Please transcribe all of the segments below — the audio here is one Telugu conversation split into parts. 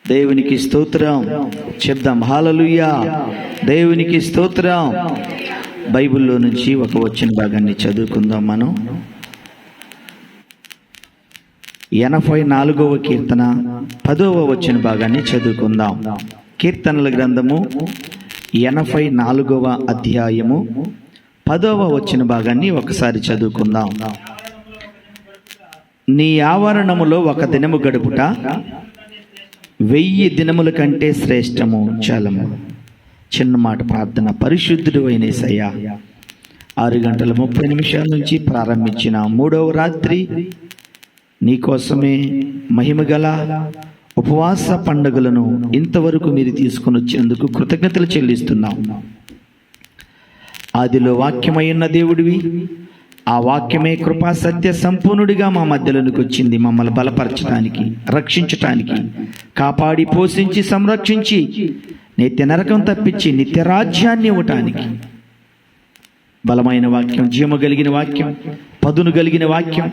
దేవునికి స్తోత్రం చెప్దాం. హల్లెలూయా, దేవునికి స్తోత్రం. బైబిల్లో నుంచి ఒక వచన భాగాన్ని చదువుకుందాం. మనం 84వ కీర్తన 10వ వచన భాగాన్ని చదువుకుందాం. కీర్తనల గ్రంథము 84వ అధ్యాయము 10వ వచన భాగాన్ని ఒకసారి చదువుకుందాం. నీ ఆవరణములో ఒక దినము గడుపుట 1000 దినముల కంటే శ్రేష్టము. చలము. చిన్న మాట ప్రార్థన. పరిశుద్ధుడు అయిన యేసయ్యా, 6:30 నుంచి ప్రారంభించిన 3వ రాత్రి నీకోసమే మహిమగల ఉపవాస పండుగలను ఇంతవరకు మీరు తీసుకొని వచ్చినందుకు కృతజ్ఞతలు చెల్లిస్తున్నాం. ఆదిలో వాక్యమై ఉన్న దేవుడివి, ఆ వాక్యమే కృపా సత్య సంపూర్ణుడిగా మా మధ్యలోనికి వచ్చింది. మమ్మల్ని బలపరచడానికి, రక్షించటానికి, కాపాడి పోషించి సంరక్షించి నిత్య నరకం తప్పించి నిత్య రాజ్యాన్ని ఇవ్వటానికి బలమైన వాక్యం, జీవము కలిగిన వాక్యం, పదును కలిగిన వాక్యం,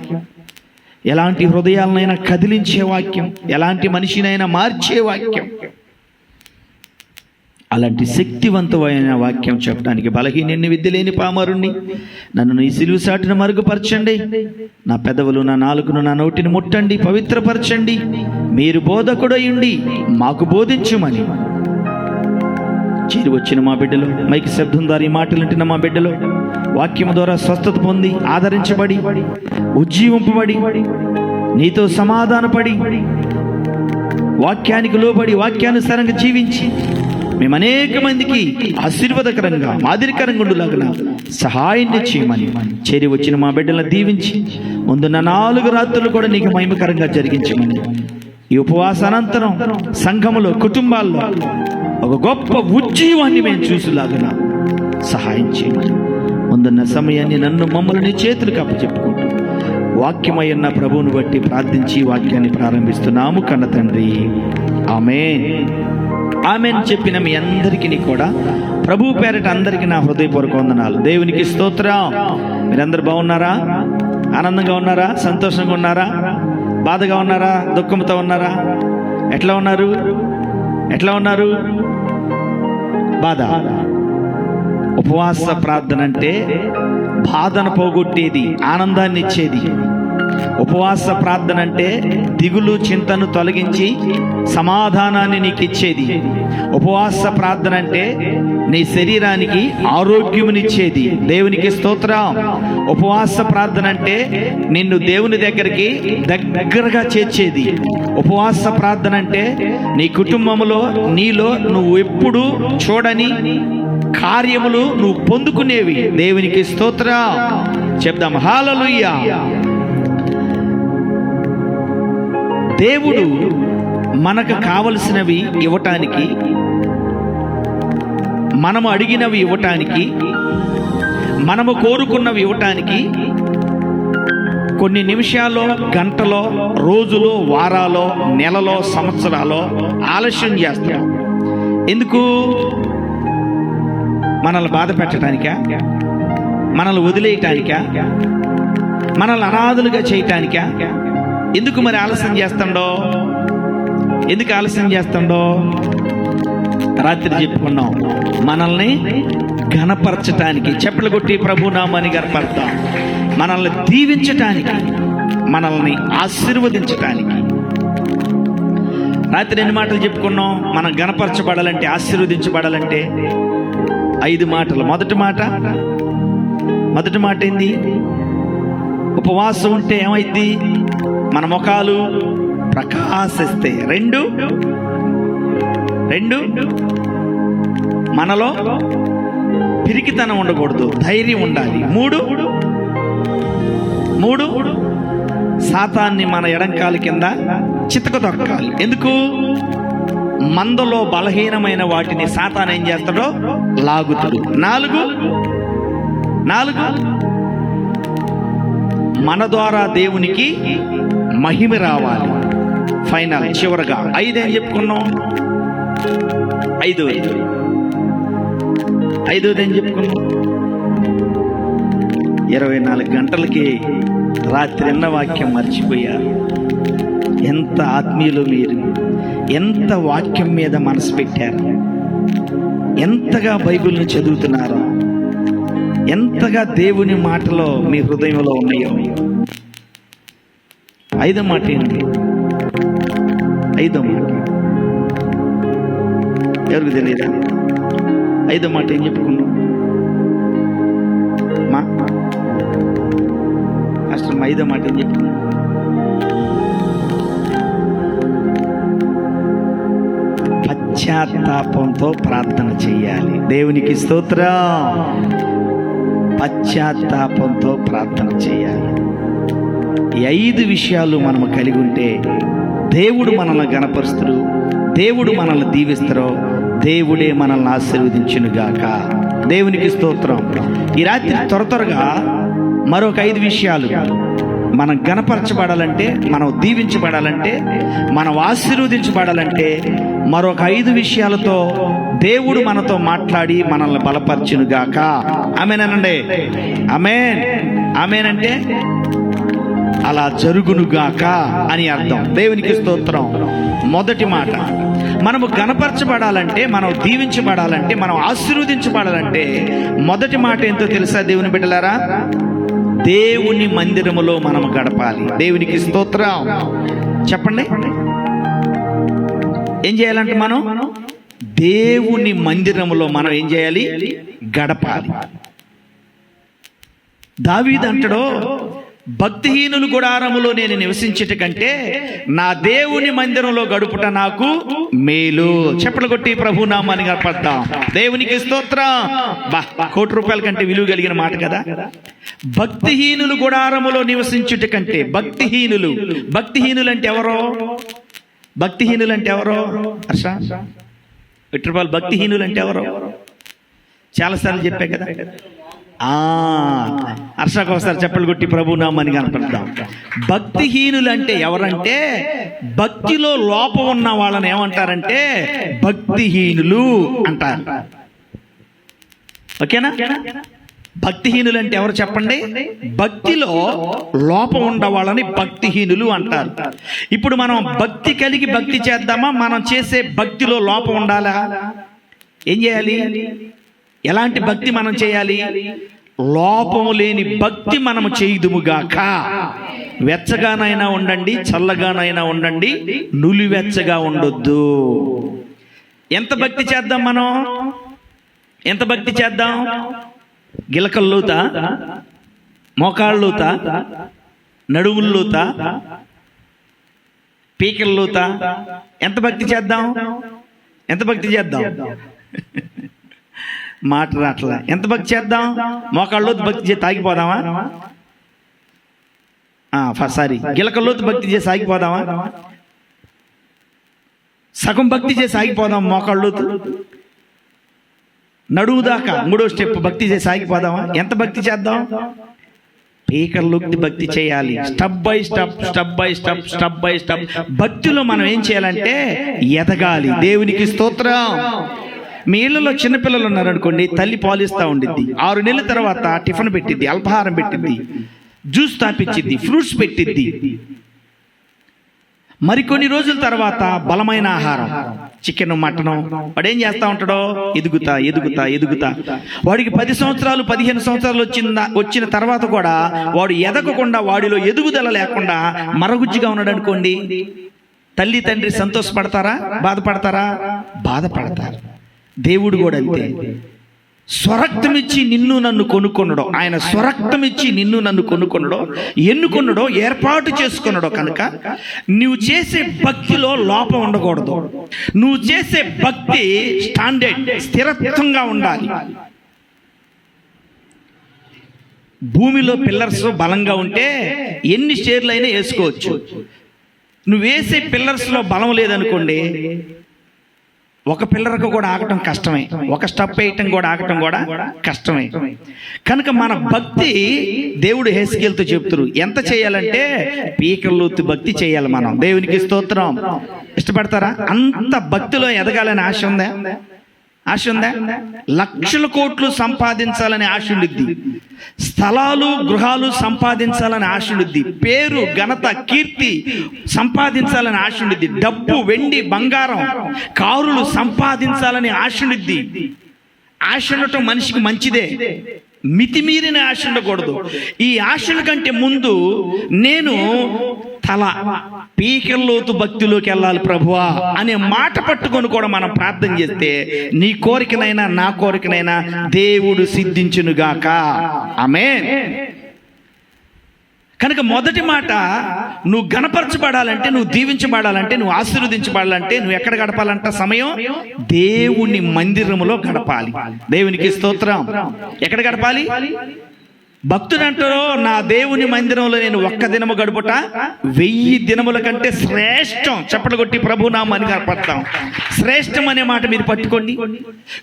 ఎలాంటి హృదయాలనైనా కదిలించే వాక్యం, ఎలాంటి మనిషినైనా మార్చే వాక్యం, అలాంటి శక్తివంతమైన వాక్యం చెప్పడానికి బలహీనుని, విద్య లేని పామరుణ్ణి నన్ను నీ సిలువ సాటును మరుగుపరచండి. నా పెదవులు, నా నాలుకను, నా నోటిని ముట్టండి, పవిత్రపరచండి. మీరు బోధకుడయుండి మాకు బోధించుమని చేరి వచ్చిన మా బిడ్డలు, మైకి శబ్దం ద్వారా ఈ మాటలు వింటున్న మా బిడ్డలు వాక్యం ద్వారా స్వస్థత పొంది, ఆదరించబడి, ఉజ్జీవింపబడి, నీతో సమాధానపడి, వాక్యానికి లోబడి, వాక్యానుసారంగా జీవించి మేము అనేక మందికి ఆశీర్వాదకరంగా, మాదిరికరంగా ఉండులాగా సహాయాన్ని చేయమని చేరి వచ్చిన మా బిడ్డలను దీవించి ముందున్న 4 రాత్రులు కూడా నీకు మహిమకరంగా జరిగించమని, ఈ ఉపవాసానంతరం సంఘములో, కుటుంబాల్లో ఒక గొప్ప ఉజ్జీవాన్ని మేము చూసేలాగా సహాయం చేయమని ముందున్న సమయాన్ని నన్ను, మమ్మల్ని నీ చేతులకు అప్పచెప్పుకుంటూ వాక్యమయ్యన్న ప్రభువును బట్టి ప్రార్థించి వాక్యాన్ని ప్రారంభిస్తున్నాము. కన్న తండ్రి, ఆమేన్. ఆమెన్ చెప్పిన మీ అందరికీ కూడా ప్రభు పేరట అందరికీ నా హృదయపూర్వక వందనాలు. దేవునికి స్తోత్రం. మీరందరూ బాగున్నారా? ఆనందంగా ఉన్నారా? సంతోషంగా ఉన్నారా? బాధగా ఉన్నారా? దుఃఖంతో ఉన్నారా? ఎట్లా ఉన్నారు? ఎట్లా ఉన్నారు? బాధ. ఉపవాస ప్రార్థన అంటే బాధను పోగొట్టేది, ఆనందాన్ని ఇచ్చేది. ఉపవాస ప్రార్థన అంటే దిగులు, చింతను తొలగించి సమాధానాన్ని నీకు ఇచ్చేది. ఉపవాస ప్రార్థన అంటే నీ శరీరానికి ఆరోగ్యమునిచ్చేది. దేవునికి స్తోత్రం. ఉపవాస ప్రార్థన అంటే నిన్ను దేవుని దగ్గరికి దగ్గరగా చేర్చేది. ఉపవాస ప్రార్థన అంటే నీ కుటుంబంలో, నీలో నువ్వు ఎప్పుడు చూడని కార్యములు నువ్వు పొందుకునేవి. దేవునికి స్తోత్రం చెప్దాం. హల్లెలూయా. దేవుడు మనకు కావలసినవి ఇవ్వటానికి, మనము అడిగినవి ఇవ్వటానికి, మనము కోరుకున్నవి ఇవ్వటానికి కొన్ని నిమిషాల్లో, గంటలో, రోజులో, వారాలో, నెలలో, సంవత్సరాలో ఆలస్యం చేస్తాం. ఎందుకు? మనల్ని బాధ పెట్టడానికా? మనల్ని వదిలేయటానికా? మనల్ని అనాథలుగా చేయటానికా? ఎందుకు మరి ఆలస్యం చేస్తాడో? ఎందుకు ఆలస్యం చేస్తాడో రాత్రి చెప్పుకున్నాం. మనల్ని ఘనపరచటానికి. చెప్పులు కొట్టి ప్రభు నామాన్ని గనపడతాం. మనల్ని దీవించటానికి, మనల్ని ఆశీర్వదించటానికి. రాత్రి ఎన్ని మాటలు చెప్పుకున్నాం? మనం ఘనపరచబడాలంటే, ఆశీర్వదించబడాలంటే 5 మాటలు. మొదటి మాట ఏంది? ఉపవాసం ఉంటే ఏమైంది? మన ముఖాలు ప్రకాశిస్తాయి. 2 మనలో పిరికితనం ఉండకూడదు, ధైర్యం ఉండాలి. 3 సాతాన్ని మన ఎడంకాలి కింద చితక తొక్కాలి. ఎందుకు? మందలో బలహీనమైన వాటిని సాతాను ఏం చేస్తాడో లాగుతాడు. 4 మన ద్వారా దేవునికి మహిమ రావాలి. ఫైనల్, చివరగా 5 ఏం చెప్పుకున్నాం? 5 ఏం చెప్పుకున్నాం? 24 గంటలకి రాత్రి అన్న వాక్యం మర్చిపోయారు. ఎంత ఆత్మీయులు మీరు! ఎంత వాక్యం మీద మనసు పెట్టారు, ఎంతగా బైబిల్ని చదువుతున్నారో, ఎంతగా దేవుని మాటలో మీ హృదయంలో ఉన్నాయో. 5వ మాట ఏంటి? 5వ మాట ఎవరికి తెలియదా? 5వ మాట ఏం చెప్పుకున్నాం? అసలు 5వ మాట ఏం చెప్పుకున్నాం? పశ్చాత్తాపంతో ప్రార్థన చేయాలి. దేవునికి స్తోత్రం. పశ్చాత్తాపంతో ప్రార్థన చేయాలి. ఈ 5 విషయాలు మనము కలిగి ఉంటే దేవుడు మనల్ని గణపరుస్తుడు, దేవుడు మనల్ని దీవిస్తారో, దేవుడే మనల్ని ఆశీర్వదించునుగాక. దేవునికి స్తోత్రం. ఈ రాత్రి త్వరగా మరొక 5 విషయాలు మనం గణపరచబడాలంటే, మనం దీవించబడాలంటే, మనం ఆశీర్వదించబడాలంటే మరొక 5 విషయాలతో దేవుడు మనతో మాట్లాడి మనల్ని బలపరచునుగాక. ఆమేనండి. ఆమేన్. ఆమేన్ అంటే అలా జరుగునుగాక అని అర్థం. దేవునికి స్తోత్రం. మొదటి మాట, మనము గణపరచబడాలంటే, మనం దీవించబడాలంటే, మనం ఆశీర్వదించబడాలంటే మొదటి మాట ఏంటో తెలుసా దేవుని బిడ్డలారా? దేవుని మందిరములో మనం గడపాలి. దేవునికి స్తోత్రం. చెప్పండి, ఏం చేయాలంటే మనం దేవుని మందిరములో మనం ఏం చేయాలి? గడపాలి. దావీదు అంటాడు, భక్తిహీనులు గుడారములో నేను నివసించట కంటే నా దేవుని మందిరంలో గడుపుట నాకు మేలు. చెప్పలు కొట్టి ప్రభు నామాన్ని గడపడతాం. దేవునికి స్తోత్రం. ₹1,00,00,000 కంటే విలువ కలిగిన మాట కదా. భక్తిహీనులు గుడారములో నివసించుట కంటే, భక్తిహీనులు అంటే ఎవరో? భక్తిహీనులు అంటే ఎవరో? హర్ష ₹1,00,00,000 భక్తిహీనులు అంటే ఎవరో చాలాసార్లు చెప్పే కదా. హర్షకు ఒకసారి చెప్పలు కొట్టి ప్రభు నామాన్ని కనపడతాం. భక్తిహీనులు అంటే ఎవరంటే, భక్తిలో లోపం ఉన్న వాళ్ళని ఏమంటారంటే భక్తిహీనులు అంటారు. ఓకేనా? భక్తిహీనులు అంటే ఎవరు చెప్పండి? భక్తిలో లోపం ఉన్న వాళ్ళని భక్తిహీనులు అంటారు. ఇప్పుడు మనం భక్తి కలిగి భక్తి చేద్దామా? మనం చేసే భక్తిలో లోపం ఉండాలా? ఏం చేయాలి? ఎలాంటి భక్తి మనం చేయాలి? లోపము లేని భక్తి మనము చేయుదుముగాక. వెచ్చగానైనా ఉండండి, చల్లగానైనా ఉండండి, నులివెచ్చగా ఉండొద్దు. ఎంత భక్తి చేద్దాం మనం? ఎంత భక్తి చేద్దాం? గిలకల్లోతా, మోకాళ్ళలోతా, నడుముల్లోతా, పీకల్లోతా ఎంత భక్తి చేద్దాం? ఎంత భక్తి చేద్దాం? మాట రాట్లా. ఎంత భక్తి చేద్దాం? మోకాళ్ళలోతు భక్తి చేసి తాగిపోదామా? సారీ, గిలకల్లోతు భక్తి చేసి ఆగిపోదామా? సగం భక్తి చేసి ఆగిపోదాం. మోకాళ్ళలోతు నడువు దాకా 3వ స్టెప్ భక్తి చేసి ఆగిపోదామా? ఎంత భక్తి చేద్దాం? పీకల్లోకి భక్తి చేయాలి. స్టెప్ బై స్టెప్ భక్తిలో మనం ఏం చేయాలంటే ఎదగాలి. దేవునికి స్తోత్రం. మీ ఇళ్ళలో చిన్నపిల్లలు ఉన్నారనుకోండి, తల్లి పాలిస్తూ ఉండిద్ది. 6 నెలల తర్వాత టిఫిన్ పెట్టిద్ది, అల్పాహారం పెట్టిద్ది, జ్యూస్ తాపిచ్చిద్ది, ఫ్రూట్స్ పెట్టిద్ది. మరికొన్ని రోజుల తర్వాత బలమైన ఆహారం, చికెన్, మటన్. వాడు ఏం చేస్తూ ఉంటాడో ఎదుగుతా వాడికి 10 సంవత్సరాలు 15 సంవత్సరాలు వచ్చిన తర్వాత కూడా వాడు ఎదగకుండా, వాడిలో ఎదుగుదల లేకుండా మరగుజ్జిగా ఉన్నాడు అనుకోండి, తల్లి తండ్రి సంతోషపడతారా? బాధపడతారా? బాధపడతారు. దేవుడు కూడా అంతే. స్వరక్తమిచ్చి నిన్ను నన్ను కొనుక్కున్నాడో, ఆయన స్వరక్తమిచ్చి నిన్ను నన్ను కొనుక్కున్నాడో, ఎన్నుకున్నాడో, ఏర్పాటు చేసుకున్నాడో. కనుక నువ్వు చేసే భక్తిలో లోపం ఉండకూడదు. నువ్వు చేసే భక్తి స్టాండర్డ్, స్థిరత్వంగా ఉండాలి. భూమిలో పిల్లర్స్ బలంగా ఉంటే ఎన్ని షేర్లు అయినా వేసుకోవచ్చు. నువ్వు వేసే పిల్లర్స్లో బలం లేదనుకోండి, ఒక పిల్లర్కు కూడా ఆగటం కష్టమే, ఒక స్టెప్ వేయటం కూడా ఆగటం కూడా కష్టమే. కనుక మన భక్తి, దేవుడు హెస్కేల్తో చెప్తున్నారు ఎంత చేయాలంటే పీకల్లోతు భక్తి చేయాలి మనం. దేవునికి స్తోత్రం. ఇష్టపడతారా? అంత భక్తిలో ఎదగాలని ఆశ ఉందా? ఆశ ఉందా? లక్షల కోట్లు సంపాదించాలని ఆశ ఉండిద్ది, స్థలాలు గృహాలు సంపాదించాలని ఆశ ఉండిద్ది, పేరు ఘనత కీర్తి సంపాదించాలని ఆశ ఉండిద్ది, డబ్బు వెండి బంగారం కారులు సంపాదించాలని ఆశ ఉండిద్ది. ఆశ ఉండటం మనిషికి మంచిదే, మితిమీరిన ఆశ ఉండకూడదు. ఈ ఆశల కంటే ముందు నేను తల పీకల్లోతు భక్తిలోకి వెళ్ళాలి ప్రభువా అనే మాట పట్టుకొని కూడా మనం ప్రార్థన చేస్తే నీ కోరికనైనా నా కోరికనైనా దేవుడు సిద్ధించునుగాక. ఆమేన్. కనుక మొదటి మాట, నువ్వు గణపరచబడాలంటే, నువ్వు దీవించబడాలంటే, నువ్వు ఆశీర్వదించబడాలంటే నువ్వు ఎక్కడ గడపాలంట? సమయం దేవుని మందిరములో గడపాలి. దేవునికి స్తోత్రం. ఎక్కడ గడపాలి? భక్తుడు అంటారో, నా దేవుని మందిరంలో నేను ఒక్క దినము గడుపుట 1000 దినముల కంటే శ్రేష్టం. చప్పట్లు కొట్టి ప్రభునామాన్ని కనపడతాం. శ్రేష్టం అనే మాట మీరు పట్టుకోండి.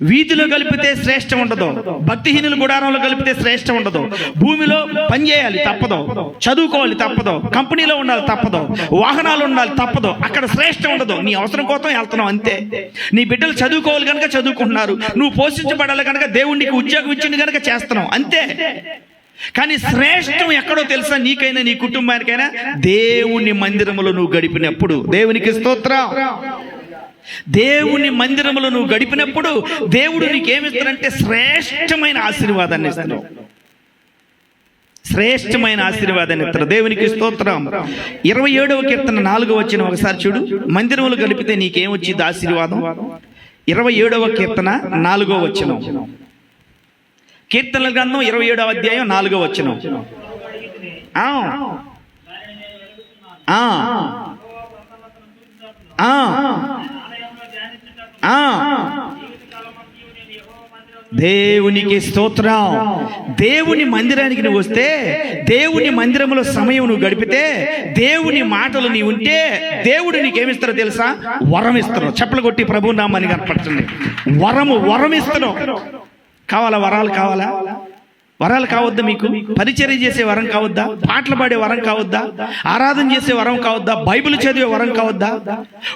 వీధిలో కలిపితే శ్రేష్టం ఉండదు, భక్తిహీనుల గుడారంలో కలిపితే శ్రేష్టం ఉండదు. భూమిలో పని చేయాలి తప్పదు, చదువుకోవాలి తప్పదు, కంపెనీలో ఉండాలి తప్పదు, వాహనాలు ఉండాలి తప్పదు, అక్కడ శ్రేష్టం ఉండదు. నీ అవసరం కోసం వెళ్తున్నావు అంతే. నీ బిడ్డలు చదువుకోవాలి కనుక చదువుకుంటున్నారు, నువ్వు పోషించబడాలి కనుక దేవుడికి ఉద్యోగం ఇచ్చింది కనుక చేస్తున్నావు అంతే. కానీ శ్రేష్టం ఎక్కడో తెలుసా? నీకైనా నీ కుటుంబానికైనా దేవుని మందిరములో నువ్వు గడిపినప్పుడు. దేవునికి స్తోత్రం. దేవుని మందిరములో నువ్వు గడిపినప్పుడు దేవుడు నీకేమిస్తాడంటే శ్రేష్టమైన ఆశీర్వాదాన్ని ఇస్తున్నావు. శ్రేష్టమైన ఆశీర్వాదాన్ని ఇస్తాడు. దేవునికి స్తోత్రం. 27వ కీర్తన 4వ వచనం ఒకసారి చూడు. మందిరములు గడిపితే నీకేమొచ్చింది ఆశీర్వాదం? 27వ కీర్తన 4వ వచనం. కీర్తనల గ్రంథం 27వ అధ్యాయం 4వ వచనం. దేవునికి స్తోత్రం. దేవుని మందిరానికి నువ్వు వస్తే, దేవుని మందిరంలో సమయం నువ్వు గడిపితే, దేవుని మాటలు నీవు ఉంటే దేవుడు నీకేమిస్తారో తెలుసా? వరం ఇస్తారు. చప్పలు కొట్టి ప్రభు నామాన్ని కనపడుతుంది. వరం ఇస్తారు. కావాలా? వరాలు కావాలా? వరాలు కావద్దా? మీకు పరిచర్య చేసే వరం కావద్దా? పాటలు పాడే వరం కావద్దా? ఆరాధన చేసే వరం కావద్దా? బైబిల్ చదివే వరం కావద్దా?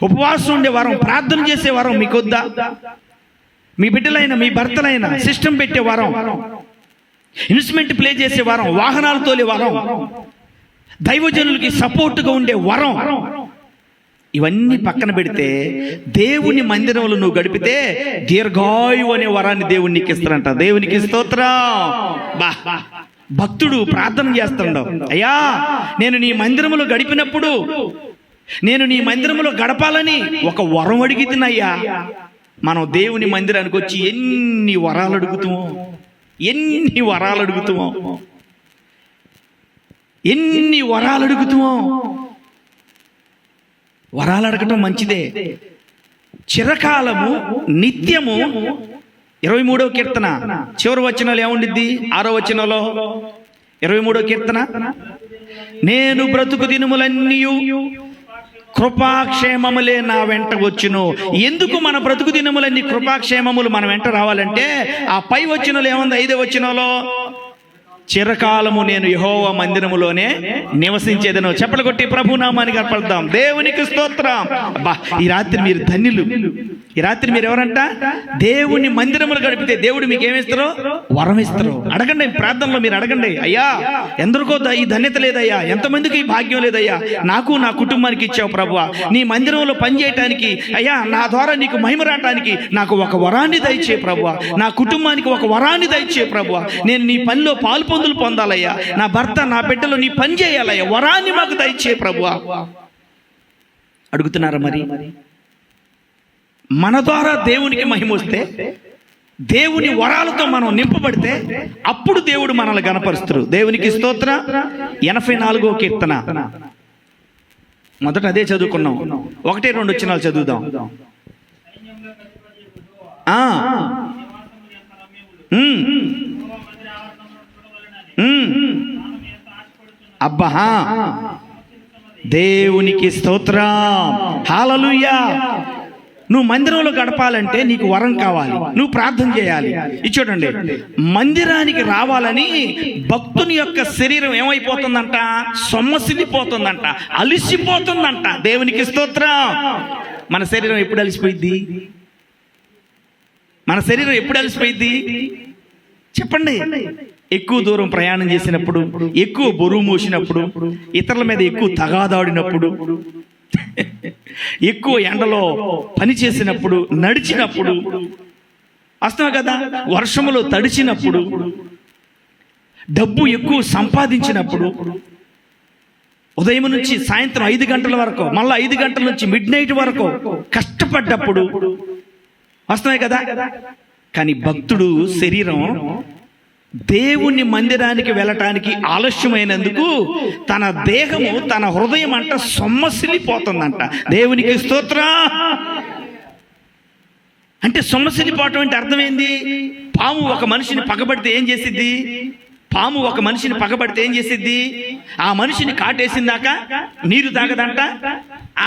ఉపవాసం ఉండే వరం, ప్రార్థన చేసే వరం మీకు వద్దా? మీ బిడ్డలైనా మీ భర్తలైనా సిస్టమ్ పెట్టే వరం, ఇన్స్ట్రుమెంట్ ప్లే చేసే వరం, వాహనాలు తోలే వరం, దైవజనులకి సపోర్టుగా ఉండే వరం, ఇవన్నీ పక్కన పెడితే దేవుని మందిరంలో నువ్వు గడిపితే దీర్ఘాయువు అనే వరాన్ని దేవుడు నీకు ఇస్తాడంట. దేవునికి స్తోత్రం. భక్తుడు ప్రార్థన చేస్తాడు, అయ్యా నేను నీ మందిరంలో గడిపినప్పుడు, నేను నీ మందిరంలో గడపాలని ఒక వరం అడిగితేనయ్యా. మనం దేవుని మందిరానికి వచ్చి ఎన్ని వరాలు అడుగుతామో, ఎన్ని వరాలు అడుగుతామో. వరాలు అడగటం మంచిదే. చిరకాలము నిత్యము. 23వ కీర్తన చివరి వచనాలు ఏముండిద్ది? 6వ వచనంలో 23వ కీర్తన, నేను బ్రతుకు దినములన్నీయు కృపాక్షేమములే నా వెంట వచ్చును. ఎందుకు మన బ్రతుకు దినములన్నీ కృపాక్షేమములు మన వెంట రావాలంటే ఆ పై వచనంలో ఏముంది? 5వ వచనంలో, చిరకాలము నేను యెహోవా మందిరములోనే నివసించేదను. చప్పలు కొట్టి ప్రభునామానికి అర్పణిద్దాం. దేవునికి స్తోత్రం. అబ్బా, ఈ రాత్రి మీరు ధన్యులు. ఈ రాత్రి మీరు ఎవరంట? దేవుని మందిరములు గడిపితే దేవుడు మీకు ఏమిస్తారో? వరం ఇస్తారు. అడగండి, ప్రార్థనలో మీరు అడగండి. అయ్యా ఎందరికో ఈ ధన్యత లేదయ్యా, ఎంతమందికి ఈ భాగ్యం లేదయ్యా, నాకు నా కుటుంబానికి ఇచ్చావు ప్రభువా. నీ మందిరంలో పనిచేయటానికి అయ్యా, నా ద్వారా నీకు మహిమ రావటానికి నాకు ఒక వరాన్ని దయచే ప్రభువా. నా కుటుంబానికి ఒక వరాన్ని దయచే ప్రభువా. నేను నీ పనిలో పాలు పొందులు పొందాలయ్యా. నా భర్త నా బిడ్డలో నీ పని చేయాలయ్యా. వరాన్ని మాకు దయచే ప్రభువా. అడుగుతున్నారా? మరి మన ద్వారా దేవునికి మహిమ వస్తే, దేవుని వరాలతో మనం నింపబడితే అప్పుడు దేవుడు మనల్ని గణపరుస్తారు. దేవునికి స్తోత్రం. 84వ కీర్తన మొదట అదే చదువుకున్నాం. 1-2 వచనాలు చదువుదాం. అబ్బా, దేవునికి స్తోత్రం. హల్లెలూయా. నువ్వు మందిరంలో గడపాలంటే నీకు వరం కావాలి, నువ్వు ప్రార్థన చేయాలి. ఇది చూడండి, మందిరానికి రావాలని భక్తుని యొక్క శరీరం ఏమైపోతుందంట? సొమ్మసిల్లిపోతుందంట, అలిసిపోతుందంట. దేవునికి స్తోత్రం. మన శరీరం ఎప్పుడు అలిసిపోయింది? మన శరీరం ఎప్పుడు అలసిపోయింది చెప్పండి? ఎక్కువ దూరం ప్రయాణం చేసినప్పుడు, ఎక్కువ బరువు మోసినప్పుడు, ఇతరుల మీద ఎక్కువ తగాదాడినప్పుడు, ఎక్కువ ఎండలో పని చేసినప్పుడు, నడిచినప్పుడు, వస్తాం కదా, వర్షములో తడిచినప్పుడు, డబ్బు ఎక్కువ సంపాదించినప్పుడు, ఉదయం నుంచి సాయంత్రం 5 గంటల వరకు, మళ్ళీ 5 గంటల నుంచి మిడ్ నైట్ వరకు కష్టపడ్డప్పుడు వస్తున్నాయి కదా. కానీ భక్తుడు శరీరం దేవుని మందిరానికి వెళ్ళటానికి ఆలస్యమైనందుకు తన దేహము, తన హృదయం అంట సొమ్మసిల్లిపోతుందంట. దేవునికి స్తోత్రం. అంటే సొమ్మసిల్లిపోవటం అంటే అర్థమైంది, పాము ఒక మనిషిని పగబడితే ఏం చేసిద్ది? పాము ఒక మనిషిని పగబడితే ఏం చేసిద్ది? ఆ మనిషిని కాటేసిందాక నీరు తాగదంట,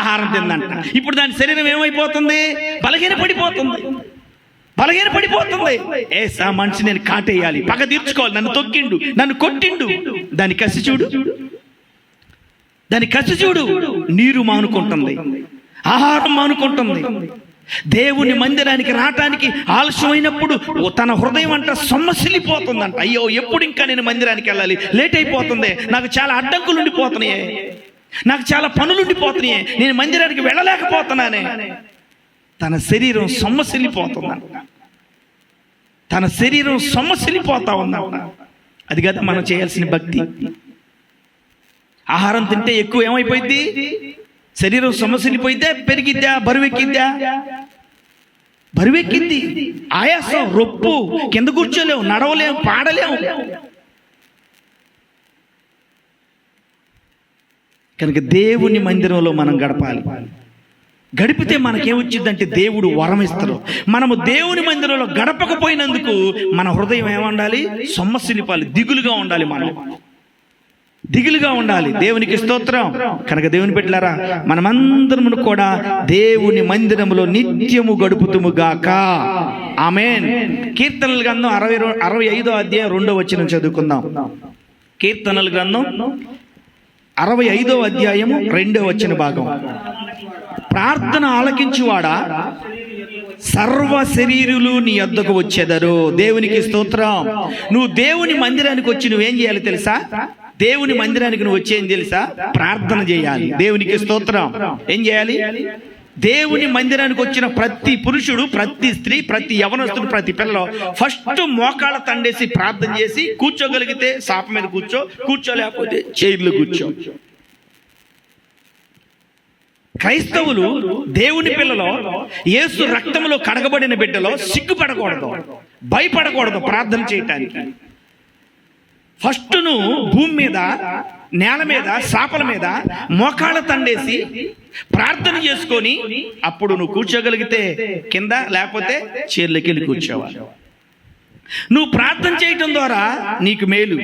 ఆహారం తిందంట. ఇప్పుడు దాని శరీరం ఏమైపోతుంది? బలహీనపడిపోతుంది. ఆ మనిషి నేను కాటేయాలి, పగ తీర్చుకోవాలి, నన్ను తొక్కిండు, నన్ను కొట్టిండు, దాని కసి చూడు, నీరు మానుకుంటుంది, ఆహారం మానుకుంటుంది. దేవుని మందిరానికి రావటానికి ఆలస్యమైనప్పుడు తన హృదయం అంట సొమ్మసిల్లిపోతుందంట. అయ్యో, ఎప్పుడు ఇంకా నేను మందిరానికి వెళ్ళాలి, లేట్ అయిపోతుంది, నాకు చాలా అడ్డంకులు ఉండిపోతున్నాయే, నాకు చాలా పనులు ఉండిపోతున్నాయే, నేను మందిరానికి వెళ్ళలేకపోతున్నానే. తన శరీరం సొమ్మసిల్లిపోతుందంట, తన శరీరం సొమ్మసిల్లిపోతా ఉందంట. అది కదా మనం చేయాల్సిన భక్తి. ఆహారం తింటే ఎక్కువ ఏమైపోయింది? శరీరం సొమ్మసిల్లిపోయిద్దా, పెరిగిద్దా, బరువెక్కింది, ఆయాసం, రొప్పు, కింద కూర్చోలేము, నడవలేము, పాడలేము. కనుక దేవుని మందిరంలో మనం గడపాలి. గడిపితే మనకేమొచ్చిందంటే దేవుడు వరం ఇస్తారు. మనము దేవుని మందిరంలో గడపకపోయినందుకు మన హృదయం ఏమండాలి? సొమ్మసిల్లిపాలి, దిగులుగా ఉండాలి, మనం దిగులుగా ఉండాలి. దేవునికి స్తోత్రం. కనుక దేవుని బిడ్డలారా, మనమందరము కూడా దేవుని మందిరములో నిత్యము గడుపుతుము గాక. ఆమేన్. కీర్తనల గ్రంథం 65వ అధ్యాయం 2వ వచనం చదువుకుందాం. కీర్తనల గ్రంథం 65వ అధ్యాయము 2వ వచన భాగం. ప్రార్థన ఆలకించువాడా, సర్వ శరీరులు నీ యొద్దకు వచ్చెదరు. దేవునికి స్తోత్రం. నువ్వు దేవుని మందిరానికి వచ్చి నువ్వేం చేయాలి తెలుసా? దేవుని మందిరానికి నువ్వు వచ్చేం తెలుసా? ప్రార్థన చేయాలి. దేవునికి స్తోత్రం. ఏం చేయాలి? దేవుని మందిరానికి వచ్చిన ప్రతి పురుషుడు, ప్రతి స్త్రీ, ప్రతి యవనస్తుడు, ప్రతి పిల్ల ఫస్ట్ మోకాళ్ళ తండేసి ప్రార్థన చేసి, కూర్చోగలిగితే సాప మీద కూర్చోలేకపోతే చైర్లు కూర్చో. క్రైస్తవులు, దేవుని పిల్లలో, యేసు రక్తంలో కడగబడిన బిడ్డలో సిగ్గుపడకూడదు, భయపడకూడదు ప్రార్థన చేయటానికి. ఫస్ట్ నువ్వు భూమి మీద, నేల మీద, సాపల మీద మోకాళ్ళ తండేసి ప్రార్థన చేసుకొని అప్పుడు నువ్వు కూర్చోగలిగితే కింద, లేకపోతే చైర్లకి వెళ్ళి కూర్చోవాలి. నువ్వు ప్రార్థన చేయటం ద్వారా నీకు మేలు,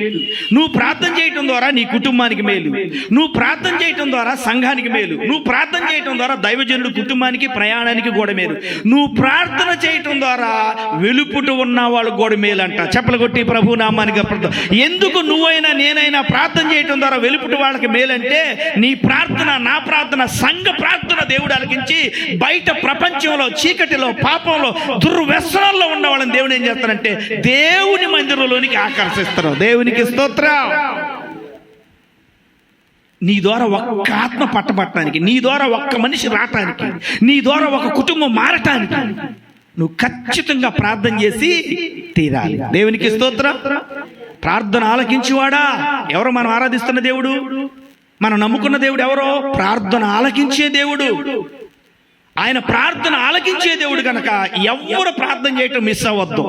నువ్వు ప్రార్థన చేయటం ద్వారా నీ కుటుంబానికి మేలు, నువ్వు ప్రార్థన చేయటం ద్వారా సంఘానికి మేలు, నువ్వు ప్రార్థన చేయటం ద్వారా దైవజనుడు కుటుంబానికి, ప్రయాణానికి కూడా మేలు, నువ్వు ప్రార్థన చేయటం ద్వారా వెలుపుట ఉన్న వాళ్ళకు కూడా మేలు అంట. చెప్పలు కొట్టి ప్రభు నామానికి. ఎందుకు నువ్వైనా నేనైనా ప్రార్థన చేయటం ద్వారా వెలుపుట వాళ్ళకి మేలంటే, నీ ప్రార్థన, నా ప్రార్థన, సంఘ ప్రార్థన దేవుడు ఆలకించి బయట ప్రపంచంలో, చీకటిలో, పాపంలో, దుర్వ్యసనాల్లో ఉన్న వాళ్ళని దేవుడు ఏం చేస్తారంటే దేవుని మందిరంలోనికి ఆకర్షిస్తారు. దేవునికి స్తోత్రం. నీ ద్వారా ఒక్క ఆత్మ పట్టబట్టడానికి, నీ ద్వారా ఒక్క మనిషి రావటానికి, నీ ద్వారా ఒక కుటుంబం మారటానికి నువ్వు ఖచ్చితంగా ప్రార్థన చేసి తీరాలి. దేవునికి స్తోత్రం. ప్రార్థన ఆలకించేవాడా? ఎవరు మనం ఆరాధిస్తున్న దేవుడు, మనం నమ్ముకున్న దేవుడు ఎవరో? ప్రార్థన ఆలకించే దేవుడు. ఆయన ప్రార్థన ఆలకించే దేవుడు కనుక ఎవరు ప్రార్థన చేయటం మిస్ అవ్వద్దు.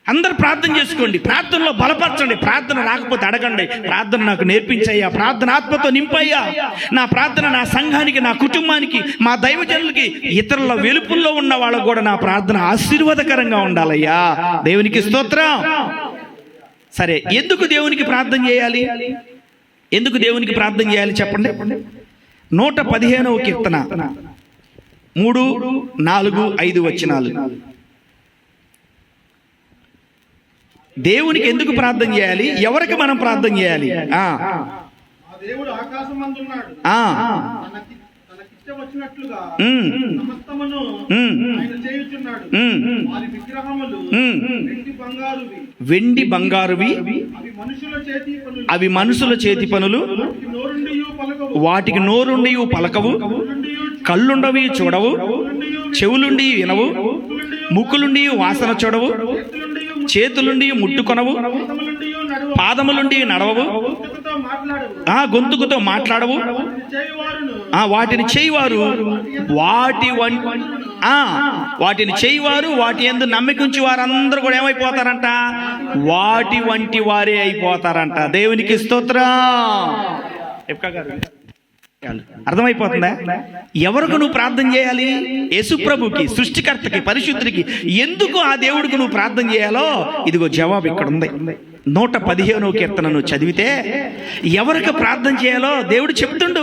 అందరు ప్రార్థన చేసుకోండి, ప్రార్థనలో బలపరచండి. ప్రార్థన రాకపోతే అడగండి, ప్రార్థన నాకు నేర్పించయ్యా, ప్రార్థన ఆత్మతో నింపయ్యా, నా ప్రార్థన నా సంఘానికి, నా కుటుంబానికి, మా దైవజనులకి, ఇతరుల వెలుపుల్లో ఉన్న వాళ్ళకు కూడా నా ప్రార్థన ఆశీర్వాదకరంగా ఉండాలయ్యా. దేవునికి స్తోత్రం. సరే, ఎందుకు దేవునికి ప్రార్థన చేయాలి? ఎందుకు దేవునికి ప్రార్థన చేయాలి చెప్పండి. 115వ కీర్తన 3, 4, 5 వచనాలు. దేవునికి ఎందుకు ప్రార్థన చేయాలి? ఎవరికి మనం ప్రార్థన చేయాలి? వచ్చినట్లుగా సమస్తమును ఆయన చేయుచున్నాడు. వారి విగ్రహములు వెండి బంగారువి, అవి మనుషుల చేతి పనులు, వాటికి నోరుండి పలకవు, కళ్ళుండవి చూడవు, చెవులుండి వినవు, ముక్కులుండి వాసన చూడవు, చేతులుండి ముట్టుకొనవు, పాదములుండి నడవవు, గొంతుకుతో మాట్లాడవు, వాటిని చేయువారు వాటిని చేయువారు వాటి యందు నమ్మికుంచి వారందరూ కూడా ఏమైపోతారంట? వాటి వంటి వారే అయిపోతారంట. దేవునికి స్తోత్రం. అర్థమైపోతుందా? ఎవరికి నువ్వు ప్రార్థన చేయాలి? యేసుప్రభుకి, సృష్టికర్తకి, పరిశుద్ధుడికి. ఎందుకు ఆ దేవుడికి నువ్వు ప్రార్థన చేయాలో ఇదిగో జవాబు ఇక్కడ ఉంది. 115వ కీర్తన నువ్వు చదివితే ఎవరికి ప్రార్థన చేయాలో దేవుడు చెప్తుండు.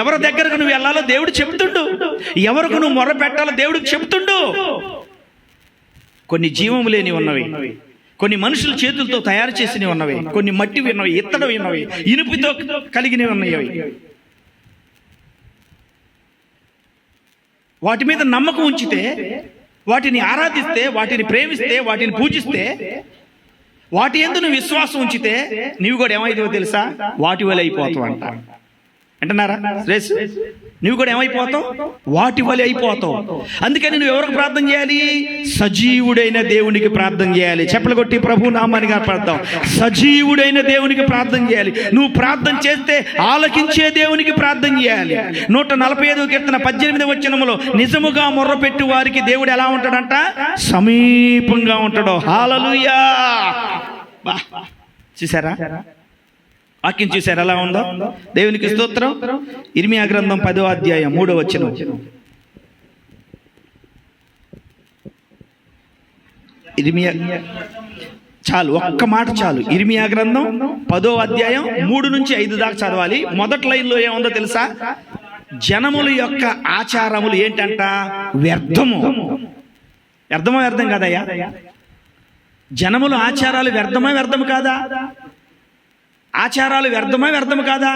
ఎవరి దగ్గరకు నువ్వు వెళ్ళాలో దేవుడు చెప్తుండు. ఎవరికి నువ్వు మొర్ర పెట్టాలో దేవుడికి చెప్తుండు. కొన్ని జీవము లేని ఉన్నవి, కొన్ని మనుషుల చేతులతో తయారు చేసినవి ఉన్నవి, కొన్ని మట్టి ఉన్నవి, ఇత్తడి ఉన్నవి, ఇనుపుతో కలిగినవి ఉన్నవి. వాటి మీద నమ్మకం ఉంచితే, వాటిని ఆరాధిస్తే, వాటిని ప్రేమిస్తే, వాటిని పూజిస్తే, వాటి యందు నువ్వు విశ్వాసం ఉంచితే నీవు కూడా ఏమైతావో తెలుసా? వాటి వలె అయిపోతావు అంట. అంటున్నారా? నువ్వు కూడా ఏమైపోతావు? వాటి వలె అయిపోతావు. అందుకని నువ్వు ఎవరికి ప్రార్థన చేయాలి? సజీవుడైన దేవునికి ప్రార్థన చేయాలి. చెప్పులు కొట్టి ప్రభు నామాన్ని కనపడతాం. సజీవుడైన దేవునికి ప్రార్థన చేయాలి. నువ్వు ప్రార్థన చేస్తే ఆలకించే దేవునికి ప్రార్థన చేయాలి. 145వ కీర్తన 18వ వచనములో నిజముగా మొర్రపెట్టు వారికి దేవుడు ఎలా ఉంటాడంట? సమీపంగా ఉంటాడు. హల్లెలూయా. చూసారా? వాక్యం చూసారు ఎలా ఉందో? దేవునికి స్తోత్రం. ఇర్మియా గ్రంథం 10వ అధ్యాయం 3వ వచనం. ఇర్మియా చాలు, ఒక్క మాట చాలు. ఇర్మియా గ్రంథం 10వ అధ్యాయం 3 నుంచి 5 దాకా చదవాలి. మొదటి లైన్లో ఏముందో తెలుసా? జనముల యొక్క ఆచారములు ఏంటంట? వ్యర్థము. వ్యర్థమో వ్యర్థం కాదయ్యా? జనముల ఆచారాలు వ్యర్థమో వ్యర్థము కాదా? ఆచారాలు వ్యర్థమా వ్యర్థము కాదా?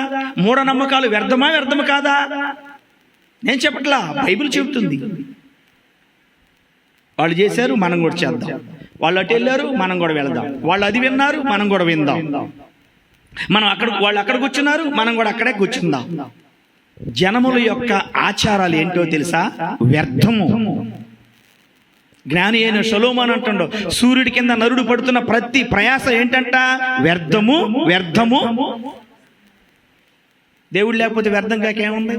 మూఢనమ్మకాలు వ్యర్థమా వ్యర్థము కాదా? నేను చెప్పట్లా, బైబిల్ చెబుతుంది. వాళ్ళు చేశారు, మనం కూడా చేద్దాం. వాళ్ళు అటు వెళ్ళారు, మనం కూడా వెళదాం. వాళ్ళు అది విన్నారు, మనం కూడా విందాం. వాళ్ళు అక్కడ కూర్చున్నారు, మనం కూడా అక్కడే కూర్చుందాం. జనముల యొక్క ఆచారాలు ఏంటో తెలుసా? వ్యర్థము. జ్ఞాని అయిన సొలొమోను అంటుండో, సూర్యుడి కింద నరుడు పడుతున్న ప్రతి ప్రయాస ఏంటంట? వ్యర్థము, వ్యర్థము. దేవుడు లేకపోతే వ్యర్థం కాకేముంది?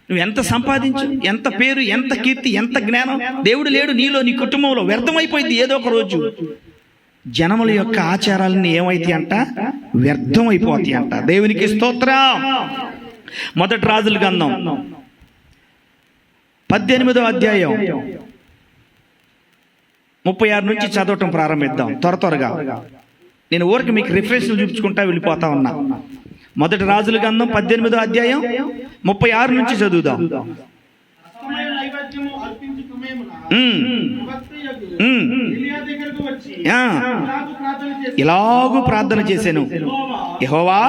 నువ్వు ఎంత సంపాదించు, ఎంత పేరు, ఎంత కీర్తి, ఎంత జ్ఞానం, దేవుడు లేడు నీలో, నీ కుటుంబంలో, వ్యర్థమైపోయింది ఏదో ఒక రోజు. జనముల యొక్క ఆచారాలన్నీ ఏమైతాయి అంట? వ్యర్థం అయిపోతాయి అంట. దేవునికి స్తోత్రం. మొదటి రాజుల గ్రంథం 18వ అధ్యాయం 36 నుంచి చదవటం ప్రారంభిద్దాం త్వరగా. నేను ఊరికి మీకు రిఫరెన్స్లు చూపించుకుంటా వెళ్ళిపోతా ఉన్నా. మొదటి రాజుల గ్రంథం 18వ అధ్యాయం 36 నుంచి చదువుదాం. ఇలాగూ ప్రార్థన చేశాను, యెహోవా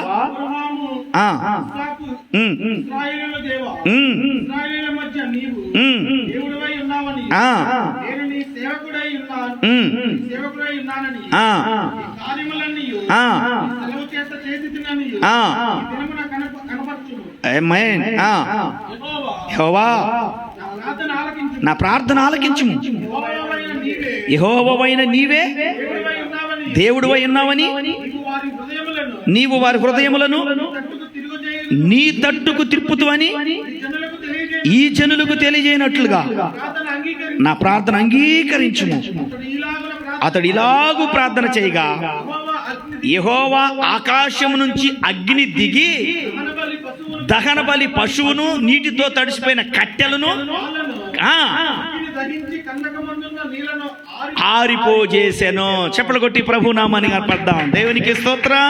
నా ప్రార్థన ఆలకించుము. యెహోవావైన నీవే దేవుడవై ఉన్నావని నీవు వారి హృదయములను నీ తట్టుకు తిప్పుతువని ఈ జనులకు తెలియజేయనట్లుగా నా ప్రార్థన అంగీకరించుము. అతడు ఇలాగూ ప్రార్థన చేయగా యెహోవా ఆకాశం నుంచి అగ్ని దిగి దహన బలి పశువును, నీటితో తడిసిపోయిన కట్టెలను ఆరిపోజేసెను. చెప్పులు కొట్టి ప్రభు నామాన్ని కనపడదాం. దేవునికి స్తోత్రం.